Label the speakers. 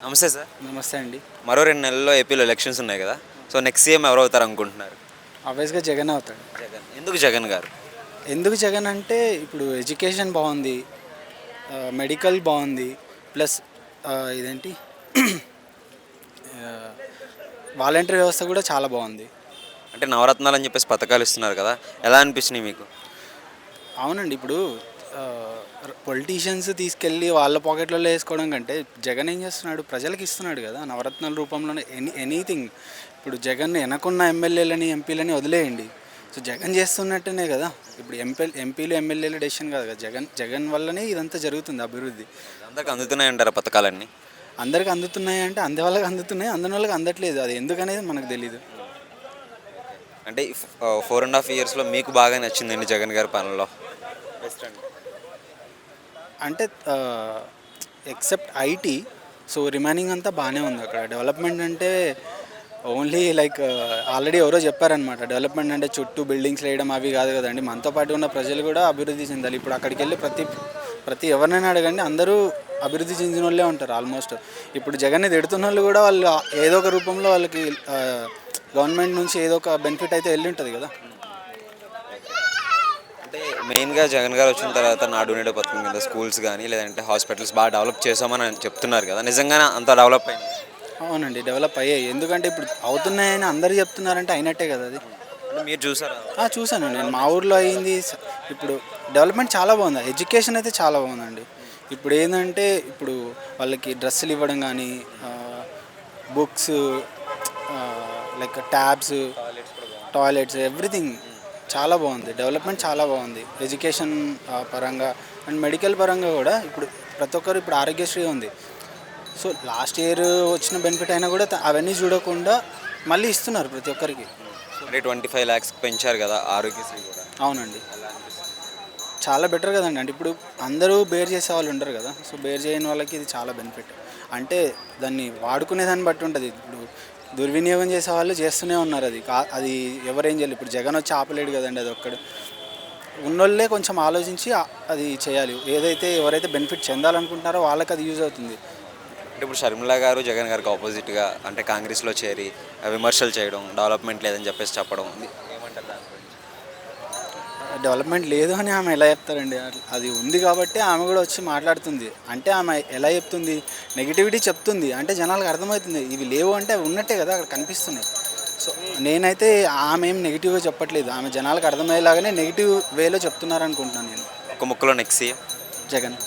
Speaker 1: నమస్తే సార్.
Speaker 2: నమస్తే అండి.
Speaker 1: మరో 2 నెలల్లో ఏపీలో ఎలక్షన్స్ ఉన్నాయి కదా! సో, నెక్స్ట్ సీఎం ఎవరవుతారు అనుకుంటున్నారు?
Speaker 2: ఆబ్వియస్‌గా జగన్ అవుతాడు.
Speaker 1: జగన్. ఎందుకు జగన్ గారు?
Speaker 2: ఎందుకు జగన్ అంటే ఇప్పుడు ఎడ్యుకేషన్ బావుంది. మెడికల్ బావుంది. ప్లస్ ఇదేంటి ఆహ్, వాలంటరీ వ్యవస్థ కూడా చాలా బావుంది.
Speaker 1: అంటే నవరత్నాలు అని చెప్పేసి పథకాలు ఇస్తున్నారు కదా! ఎలా అనిపించినాయి మీకు?
Speaker 2: అవునండి. ఇప్పుడు పొలిటీషియన్స్ తీసుకెళ్ళి వాళ్ళ పాకెట్లలో వేసుకోవడం కంటే జగన్ ఏం చేస్తున్నాడు? ప్రజలకు ఇస్తున్నాడు కదా! నవరత్నాల రూపంలోనే ఎనీథింగ్. ఇప్పుడు జగన్ వెనకున్న ఎమ్మెల్యేలని, ఎంపీలని వదిలేయండి. సో, జగన్ చేస్తున్నట్టునే కదా! ఇప్పుడు ఎంపీలు, ఎమ్మెల్యేల డెసిషన్ కాదు కదా! జగన్ వల్లనే ఇదంతా జరుగుతుంది అభివృద్ధి.
Speaker 1: అందరికి అందుతున్నాయంటారా పథకాలన్నీ?
Speaker 2: అందరికి అందుతున్నాయి అంటే అందే వాళ్ళకి అందుతున్నాయి. అందని వాళ్ళకి అందట్లేదు. అది ఎందుకనేది మనకు తెలీదు.
Speaker 1: అంటే 4½ ఇయర్స్‌లో మీకు బాగా నచ్చిందండి జగన్ గారి పాలనలో? బెస్ట్ అండి.
Speaker 2: అంటే ఎక్సెప్ట్ ఐటీ. సో, రిమైనింగ్ అంతా బాగానే ఉంది అక్కడ. డెవలప్మెంట్ అంటే ఓన్లీ లైక్ ఆల్రెడీ ఎవరో చెప్పారనమాట. డెవలప్మెంట్ అంటే చుట్టూ బిల్డింగ్స్ వేయడం అవి కాదు కదండి. మనతో పాటు ఉన్న ప్రజలు కూడా అభివృద్ధి చెందాలి. ఇప్పుడు అక్కడికి వెళ్ళి ప్రతి ఎవరినైనా అడగండి, అందరూ అభివృద్ధి చెందిన వాళ్ళే ఉంటారు ఆల్మోస్ట్. ఇప్పుడు జగన్ని తిడుతున్న వాళ్ళు కూడా వాళ్ళు ఏదో ఒక రూపంలో వాళ్ళకి గవర్నమెంట్ నుంచి ఏదో ఒక బెనిఫిట్ అయితే వెళ్ళి ఉంటుంది కదా.
Speaker 1: అంటే మెయిన్‌గా జగన్ గారు వచ్చిన తర్వాత నాడు నేడు పథకం కింద స్కూల్స్ గానీ, లేదంటే హాస్పిటల్స్ బాగా డెవలప్ చేశామని చెప్తున్నారు కదా! నిజంగానే అంత డెవలప్ అయినాయా?
Speaker 2: అవునండి, డెవలప్ అయ్యాయి. ఎందుకంటే ఇప్పుడు అవుతున్నాయని అందరూ చెప్తున్నారంటే అయినట్టే కదా అది.
Speaker 1: అంటే మీరు చూసారా?
Speaker 2: చూశాను నేను. మా ఊర్లో అయింది. ఇప్పుడు డెవలప్మెంట్ చాలా బాగుంది. ఎడ్యుకేషన్ అయితే చాలా బాగుందండి. ఇప్పుడు ఏంటంటే ఇప్పుడు వాళ్ళకి డ్రెస్సులు ఇవ్వడం కానీ, బుక్స్, లైక్ ట్యాబ్స్,
Speaker 1: టాయిలెట్స్ కూడా బాగుంటాయి.
Speaker 2: టాయిలెట్స్, ఎవ్రీథింగ్ చాలా బాగుంది. డెవలప్మెంట్ చాలా బాగుంది ఎడ్యుకేషన్ పరంగా అండ్ మెడికల్ పరంగా కూడా. ఇప్పుడు ప్రతి ఒక్కరు ఇప్పుడు ఆరోగ్యశ్రీ ఉంది. సో, లాస్ట్ ఇయర్ వచ్చిన బెనిఫిట్ అయినా కూడా అవన్నీ చూడకుండా మళ్ళీ ఇస్తున్నారు ప్రతి ఒక్కరికి.
Speaker 1: అంటే 25 lakhs పెంచారు కదా ఆరోగ్యశ్రీ కూడా.
Speaker 2: అవునండి,
Speaker 1: ఎలా అనిపిస్తుంది?
Speaker 2: చాలా బెటర్ కదండి. అంటే ఇప్పుడు అందరూ బేర్ చేసే వాళ్ళు ఉండరు కదా. సో, బేర్ చేయని వాళ్ళకి ఇది చాలా బెనిఫిట్. అంటే దాన్ని వాడుకునే దాన్ని బట్టి ఉంటుంది. ఇప్పుడు దుర్వినియోగం చేసే వాళ్ళు చేస్తూనే ఉన్నారు. అది ఎవరేం చేయాలి. ఇప్పుడు జగన్ వచ్చి ఆపలేడు కదండి. అది ఒక్కడు ఉన్నోళ్ళే కొంచెం ఆలోచించి అది చేయాలి. ఎవరైతే బెనిఫిట్ చెందాలనుకుంటున్నారో వాళ్ళకి అది యూజ్ అవుతుంది.
Speaker 1: అంటే ఇప్పుడు షర్మిల గారు జగన్ గారికి ఆపోజిట్గా అంటే కాంగ్రెస్లో చేరి విమర్శలు చేయడం, డెవలప్మెంట్ లేదని చెప్పేసి చెప్పడం ఏమంటారు దాని గురించి?
Speaker 2: డెవలప్మెంట్ లేదు అని ఆమె ఎలా చెప్తారండి? అది ఉంది కాబట్టి ఆమె కూడా వచ్చి మాట్లాడుతుంది. అంటే ఆమె ఎలా చెప్తుంది? నెగిటివిటీ చెప్తుంది. అంటే జనాలకు అర్థమవుతుంది ఇవి లేవు అంటే అవి ఉన్నట్టే కదా అక్కడ కనిపిస్తున్నాయి. సో, నేనైతే ఆమె ఏం నెగిటివ్గా చెప్పట్లేదు. ఆమె జనాలకు అర్థమయ్యేలాగానే నెగిటివ్ వేలో చెప్తున్నారనుకుంటున్నాను నేను.
Speaker 1: ఒక ముక్కలో నెక్స్ట్ సీఎం
Speaker 2: జగన్.